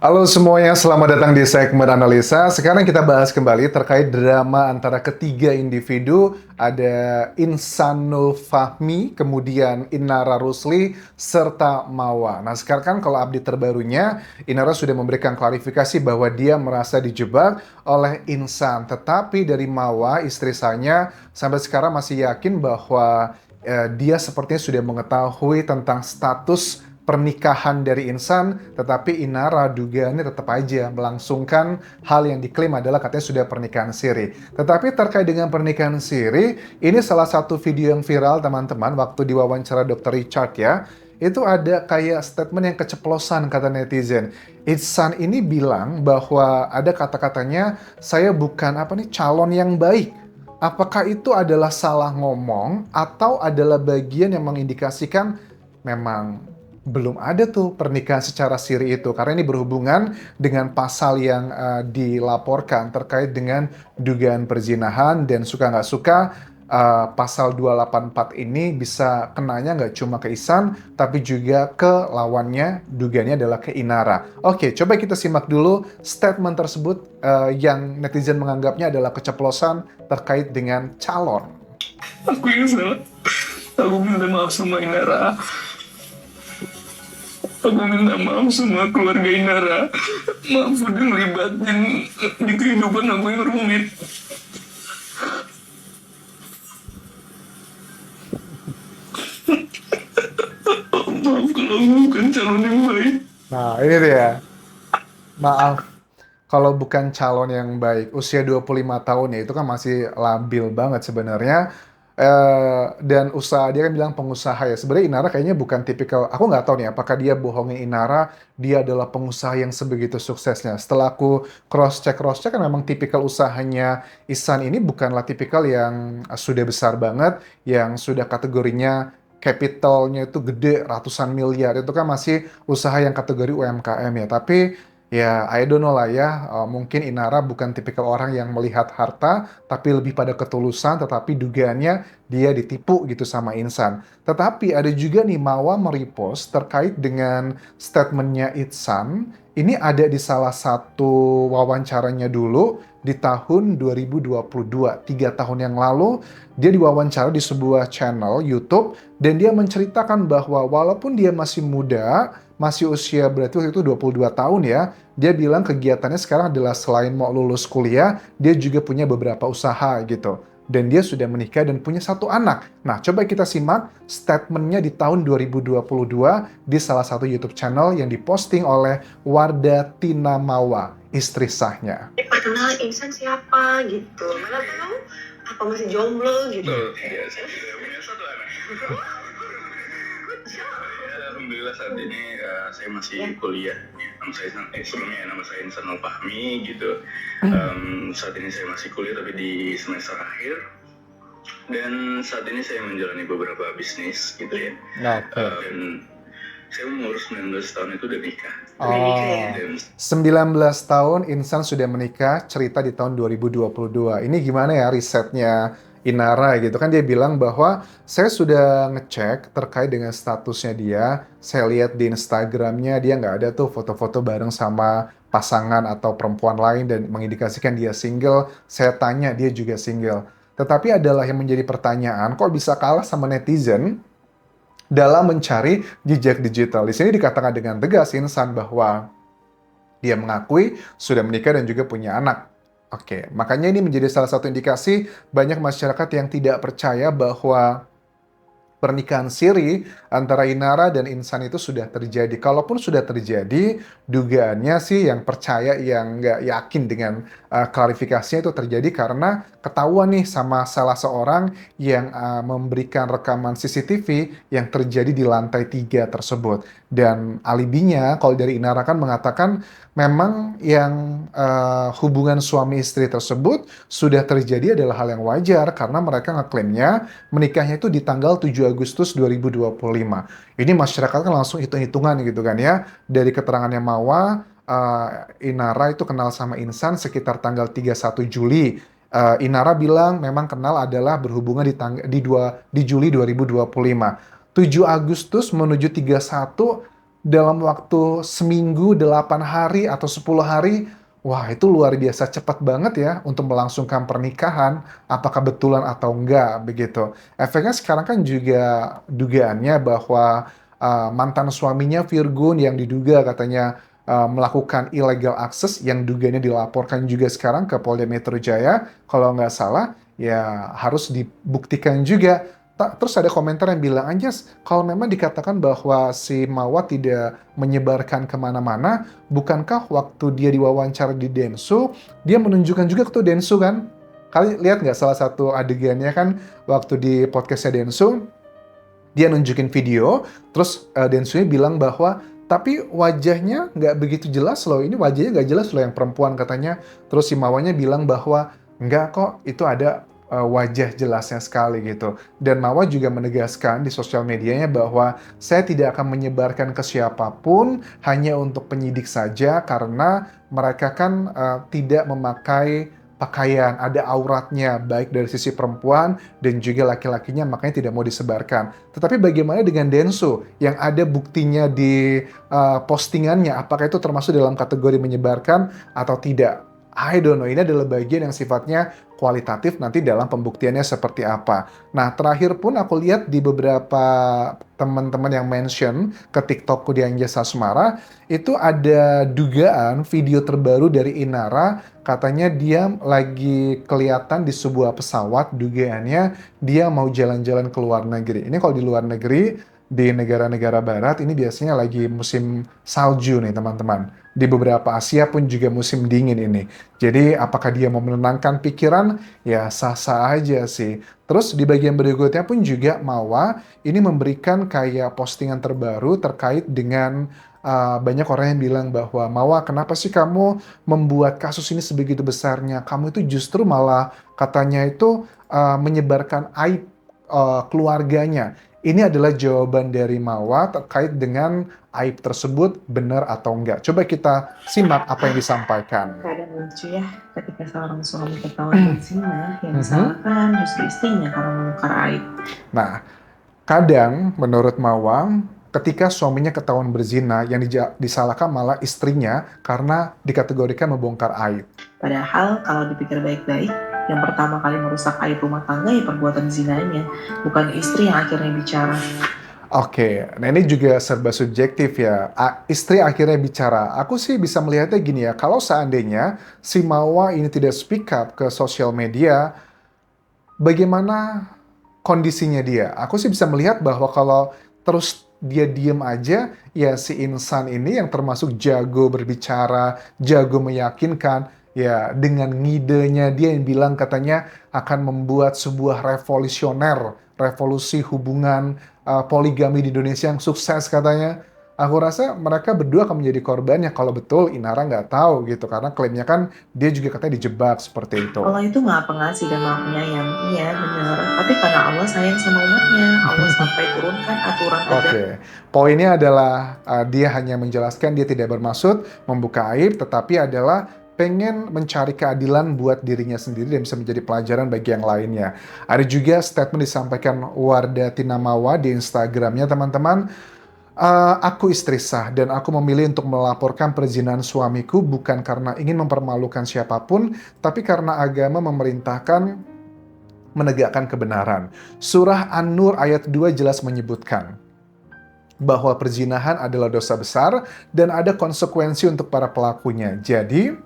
Halo semuanya, selamat datang di segmen analisa. Sekarang kita bahas kembali terkait drama antara ketiga individu. Ada Insanul Fahmi, kemudian Inara Rusli, serta Mawa. Nah sekarang kan kalau update terbarunya, Inara sudah memberikan klarifikasi bahwa dia merasa dijebak oleh Insan. Tetapi dari Mawa, istri sanya, sampai sekarang masih yakin bahwa dia sepertinya sudah mengetahui tentang status pernikahan dari Insan, tetapi Inara dugaannya tetap aja melangsungkan hal yang diklaim adalah katanya sudah pernikahan siri. Tetapi terkait dengan pernikahan siri, ini salah satu video yang viral teman-teman waktu diwawancara Dr. Richard ya. Itu ada kayak statement yang keceplosan kata netizen. Insan ini bilang bahwa ada kata-katanya saya bukan calon yang baik. Apakah itu adalah salah ngomong atau adalah bagian yang mengindikasikan memang belum ada tuh pernikahan secara siri itu, karena ini berhubungan dengan pasal yang dilaporkan terkait dengan dugaan perzinahan dan suka nggak suka pasal 284 ini bisa kenanya nggak cuma ke Ihsan tapi juga ke lawannya, dugaannya adalah ke Inara. Oke, coba kita simak dulu statement tersebut yang netizen menganggapnya adalah keceplosan terkait dengan calon. Aku yang salah. Aku minta maaf sama Inara. Aku minta maaf sama keluarga Inara. Maaf udah ngelibatin di kehidupan aku yang rumit. Maaf kalau aku bukan calon yang baik. Nah, ini dia. Maaf, kalau bukan calon yang baik, usia 25 tahun ya itu kan masih labil banget sebenarnya. Dan usaha dia kan bilang pengusaha ya. Sebenarnya Inara kayaknya bukan tipikal. Aku nggak tahu nih apakah dia bohongin Inara. Dia adalah pengusaha yang sebegitu suksesnya. Setelah aku cross check kan memang tipikal usahanya Ihsan ini bukanlah tipikal yang sudah besar banget, yang sudah kategorinya capitalnya itu gede ratusan miliar. Itu kan masih usaha yang kategori UMKM ya. Tapi ya, I don't know lah ya. Mungkin Inara bukan tipikal orang yang melihat harta, tapi lebih pada ketulusan, tetapi dugaannya dia ditipu gitu sama Insan. Tetapi ada juga nih Mawa merepost terkait dengan statementnya Ihsan. Ini ada di salah satu wawancaranya dulu di tahun 2022, 3 tahun yang lalu. Dia diwawancara di sebuah channel YouTube dan dia menceritakan bahwa walaupun dia masih muda, masih usia berarti waktu itu 22 tahun ya, dia bilang kegiatannya sekarang adalah selain mau lulus kuliah, dia juga punya beberapa usaha gitu. Dan dia sudah menikah dan punya satu anak. Nah, coba kita simak statementnya di tahun 2022 di salah satu YouTube channel yang diposting oleh Wardah Tina Mawa, istri sahnya. Kenal Insan siapa gitu. Mana tahu apa masih jomblo gitu. Iya, saya sudah punya satu anak. Alhamdulillah saat ini saya masih kuliah. Nama saya Insanul Fahmi gitu. Saat ini saya masih kuliah tapi di semester akhir. Dan saat ini saya menjalani beberapa bisnis gitu ya. Dan saya umur 19 tahun itu udah nikah. Oh, 19 tahun Insan sudah menikah, cerita di tahun 2022. Ini gimana ya risetnya Inara gitu kan, dia bilang bahwa saya sudah ngecek terkait dengan statusnya dia. Saya lihat di Instagramnya dia nggak ada tuh foto-foto bareng sama pasangan atau perempuan lain dan mengindikasikan dia single. Saya tanya dia juga single. Tetapi adalah yang menjadi pertanyaan, kok bisa kalah sama netizen dalam mencari jejak digital. Di sini dikatakan dengan tegas Insan bahwa dia mengakui sudah menikah dan juga punya anak. Oke, makanya ini menjadi salah satu indikasi banyak masyarakat yang tidak percaya bahwa pernikahan siri antara Inara dan Insan itu sudah terjadi. Kalaupun sudah terjadi, dugaannya sih yang percaya, yang nggak yakin dengan klarifikasinya itu terjadi karena ketahuan nih sama salah seorang yang memberikan rekaman CCTV yang terjadi di lantai 3 tersebut. Dan alibinya, kalau dari Inara kan mengatakan memang yang hubungan suami istri tersebut sudah terjadi adalah hal yang wajar karena mereka ngeklaimnya menikahnya itu di tanggal 7 Agustus 2025. Ini masyarakat kan langsung hitung-hitungan gitu kan ya. Dari keterangannya Mawa, Inara itu kenal sama Insan sekitar tanggal 31 Juli. Inara bilang memang kenal adalah berhubungan di Juli 2025. 7 Agustus menuju 31 dalam waktu seminggu, 8 hari, atau 10 hari. Wah, itu luar biasa cepat banget ya untuk melangsungkan pernikahan, apakah betulan atau enggak, begitu. Efeknya sekarang kan juga dugaannya bahwa mantan suaminya Virgun yang diduga katanya melakukan illegal access yang dugaannya dilaporkan juga sekarang ke Polda Metro Jaya, kalau nggak salah, ya harus dibuktikan juga. Terus ada komentar yang bilang, Anjas, kalau memang dikatakan bahwa si Mawar tidak menyebarkan kemana-mana, bukankah waktu dia diwawancara di Densu, dia menunjukkan juga ke Densu kan? Kalian lihat nggak salah satu adegannya kan, waktu di podcastnya Densu, dia nunjukin video, terus Densunya bilang bahwa, tapi wajahnya nggak begitu jelas loh, ini wajahnya nggak jelas loh yang perempuan katanya. Terus si Mawanya bilang bahwa, nggak kok, itu ada wajah jelasnya sekali gitu. Dan Mawa juga menegaskan di sosial medianya bahwa saya tidak akan menyebarkan ke siapapun, hanya untuk penyidik saja, karena mereka kan tidak memakai pakaian, ada auratnya, baik dari sisi perempuan dan juga laki-lakinya, makanya tidak mau disebarkan. Tetapi bagaimana dengan Densu yang ada buktinya di postingannya, apakah itu termasuk dalam kategori menyebarkan atau tidak? I don't know, ini adalah bagian yang sifatnya kualitatif nanti dalam pembuktiannya seperti apa. Nah, terakhir pun aku lihat di beberapa teman-teman yang mention ke TikTokku di Anjas Asmara, itu ada dugaan video terbaru dari Inara, katanya dia lagi kelihatan di sebuah pesawat, dugaannya dia mau jalan-jalan ke luar negeri. Ini kalau di luar negeri, di negara-negara barat, ini biasanya lagi musim salju nih teman-teman. Di beberapa Asia pun juga musim dingin ini. Jadi apakah dia mau menenangkan pikiran? Ya sah-sah aja sih. Terus di bagian berikutnya pun juga Mawa ini memberikan kayak postingan terbaru terkait dengan banyak orang yang bilang bahwa, Mawa, kenapa sih kamu membuat kasus ini sebegitu besarnya? Kamu itu justru malah katanya itu menyebarkan aib keluarganya. Ini adalah jawaban dari Mawa terkait dengan aib tersebut benar atau enggak. Coba kita simak apa yang disampaikan. Kadang lucu ya ketika seorang suami ketahuan berzina, yang disalahkan justru istrinya karena membongkar aib. Nah, kadang menurut Mawa, ketika suaminya ketahuan berzina, yang disalahkan malah istrinya karena dikategorikan membongkar aib. Padahal kalau dipikir baik-baik, yang pertama kali merusak aib rumah tangga ya perbuatan zinanya, bukan istri yang akhirnya bicara. Oke, nah ini juga serba subjektif ya. Istri akhirnya bicara. Aku sih bisa melihatnya gini ya, kalau seandainya si Mawa ini tidak speak up ke sosial media, bagaimana kondisinya dia? Aku sih bisa melihat bahwa kalau terus dia diem aja, ya si insan ini yang termasuk jago berbicara, jago meyakinkan, ya dengan ngidenya dia yang bilang katanya akan membuat sebuah revolusi hubungan poligami di Indonesia yang sukses katanya. Aku rasa mereka berdua akan menjadi korbannya kalau betul Inara nggak tahu gitu, karena klaimnya kan dia juga katanya dijebak seperti itu. Allah itu maha pengasih dan maha penyayang, iya benar. Tapi karena Allah sayang sama umatnya, Allah sampai turunkan aturan Oke, poinnya adalah dia hanya menjelaskan dia tidak bermaksud membuka aib, tetapi adalah pengen mencari keadilan buat dirinya sendiri dan bisa menjadi pelajaran bagi yang lainnya. Ada juga statement disampaikan Wardah Tinamawa di Instagramnya, teman-teman. Aku istri sah dan aku memilih untuk melaporkan perzinahan suamiku bukan karena ingin mempermalukan siapapun, tapi karena agama memerintahkan menegakkan kebenaran. Surah An-Nur ayat 2 jelas menyebutkan bahwa perzinahan adalah dosa besar dan ada konsekuensi untuk para pelakunya. Jadi,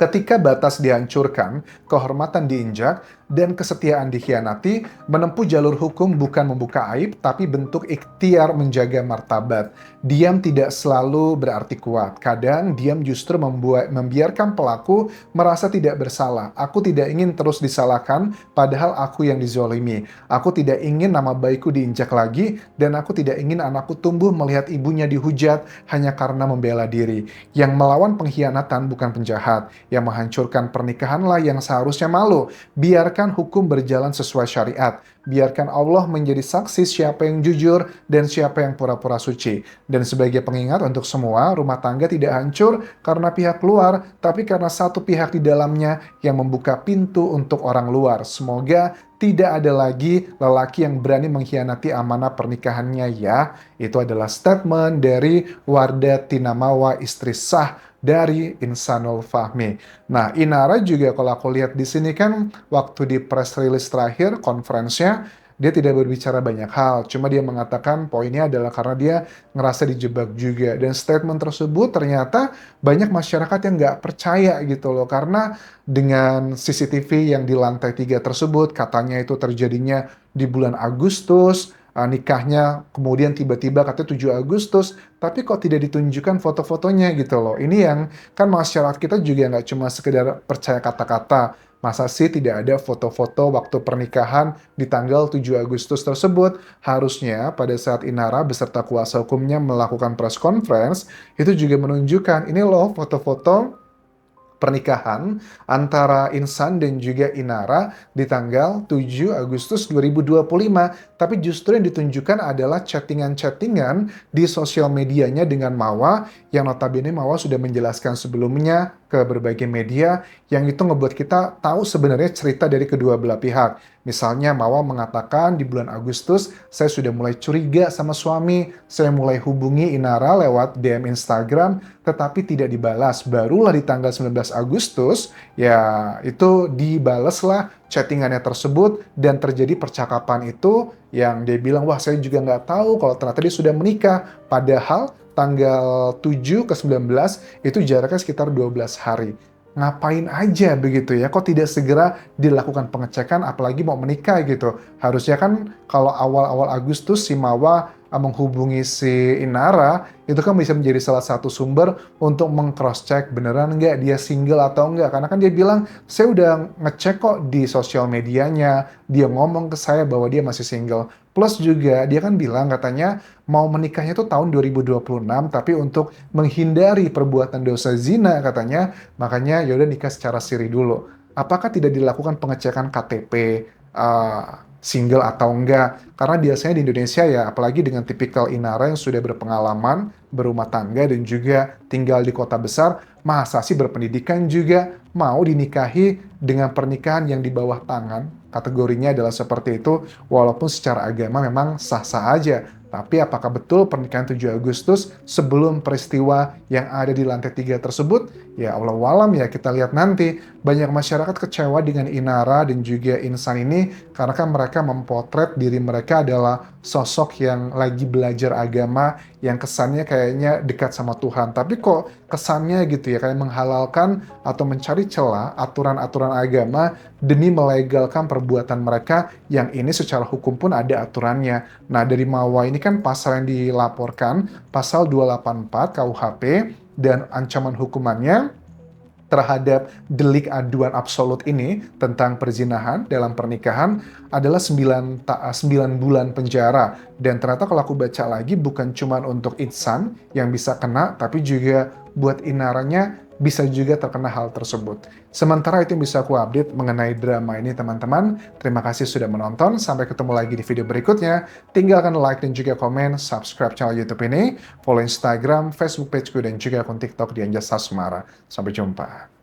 ketika batas dihancurkan, kehormatan diinjak, dan kesetiaan dikhianati, menempuh jalur hukum bukan membuka aib, tapi bentuk ikhtiar menjaga martabat. Diam tidak selalu berarti kuat. Kadang diam justru membiarkan pelaku merasa tidak bersalah. Aku tidak ingin terus disalahkan, padahal aku yang dizolimi. Aku tidak ingin nama baikku diinjak lagi, dan aku tidak ingin anakku tumbuh melihat ibunya dihujat hanya karena membela diri. Yang melawan pengkhianatan bukan penjahat. yang menghancurkan pernikahanlah yang seharusnya malu. Biarkan hukum berjalan sesuai syariat. Biarkan Allah menjadi saksi siapa yang jujur dan siapa yang pura-pura suci. Dan sebagai pengingat untuk semua, rumah tangga tidak hancur karena pihak luar, tapi karena satu pihak di dalamnya yang membuka pintu untuk orang luar. Semoga tidak ada lagi lelaki yang berani mengkhianati amanah pernikahannya ya. Itu adalah statement dari Wardah Tinamawa, istri sah dari Insanul Fahmi. Nah, Inara juga kalau aku lihat di sini kan waktu di press release terakhir konferensinya dia tidak berbicara banyak hal, cuma dia mengatakan poinnya adalah karena dia ngerasa dijebak juga. Dan statement tersebut ternyata banyak masyarakat yang nggak percaya gitu loh, karena dengan CCTV yang di lantai 3 tersebut katanya itu terjadinya di bulan Agustus, nikahnya kemudian tiba-tiba katanya 7 Agustus, tapi kok tidak ditunjukkan foto-fotonya gitu loh. Ini yang kan masyarakat kita juga nggak cuma sekedar percaya kata-kata. Masa sih tidak ada foto-foto waktu pernikahan di tanggal 7 Agustus tersebut? Harusnya pada saat Inara beserta kuasa hukumnya melakukan press conference, itu juga menunjukkan ini loh foto-foto pernikahan antara Insan dan juga Inara di tanggal 7 Agustus 2025. Tapi justru yang ditunjukkan adalah chattingan-chattingan di sosial medianya dengan Mawa, yang notabene Mawa sudah menjelaskan sebelumnya ke berbagai media, yang itu ngebuat kita tahu sebenarnya cerita dari kedua belah pihak. Misalnya Mawa mengatakan di bulan Agustus, saya sudah mulai curiga sama suami, saya mulai hubungi Inara lewat DM Instagram, tetapi tidak dibalas. Barulah di tanggal 19 Agustus, ya itu dibalaslah chattingannya tersebut, dan terjadi percakapan itu yang dia bilang, wah saya juga nggak tahu kalau ternyata dia sudah menikah. Padahal tanggal 7 ke 19 itu jaraknya sekitar 12 hari. Ngapain aja begitu ya? Kok tidak segera dilakukan pengecekan apalagi mau menikah gitu? Harusnya kan kalau awal-awal Agustus si Mawa menghubungi si Inara, itu kan bisa menjadi salah satu sumber untuk meng-cross-check beneran nggak dia single atau nggak. Karena kan dia bilang, saya udah ngecek kok di sosial medianya, dia ngomong ke saya bahwa dia masih single. Plus juga dia kan bilang katanya mau menikahnya tuh tahun 2026, tapi untuk menghindari perbuatan dosa zina katanya, makanya yaudah nikah secara siri dulu. Apakah tidak dilakukan pengecekan KTP, single atau enggak? Karena biasanya di Indonesia ya, apalagi dengan tipikal Inara yang sudah berpengalaman, berumah tangga dan juga tinggal di kota besar, masa sih berpendidikan juga mau dinikahi dengan pernikahan yang di bawah tangan? Kategorinya adalah seperti itu, walaupun secara agama memang sah-sah aja. Tapi apakah betul pernikahan 7 Agustus sebelum peristiwa yang ada di lantai 3 tersebut? Ya Allah walam ya, kita lihat nanti. Banyak masyarakat kecewa dengan Inara dan juga Insan ini karena kan mereka mempotret diri mereka adalah sosok yang lagi belajar agama, yang kesannya kayaknya dekat sama Tuhan. Tapi kok kesannya gitu ya, kayak menghalalkan atau mencari celah aturan-aturan agama demi melegalkan perbuatan mereka yang ini secara hukum pun ada aturannya. Nah, dari Mawa ini kan pasal yang dilaporkan, pasal 284 KUHP, dan ancaman hukumannya terhadap delik aduan absolut ini tentang perzinahan dalam pernikahan adalah 9 bulan penjara. Dan ternyata kalau aku baca lagi, bukan cuma untuk Insan yang bisa kena, tapi juga buat Inaranya bisa juga terkena hal tersebut. Sementara itu yang bisa aku update mengenai drama ini teman-teman. Terima kasih sudah menonton, sampai ketemu lagi di video berikutnya. Tinggalkan like dan juga komen, subscribe channel YouTube ini, follow Instagram, Facebook pageku, dan juga akun TikTok di Anjas Sasmara. Sampai jumpa.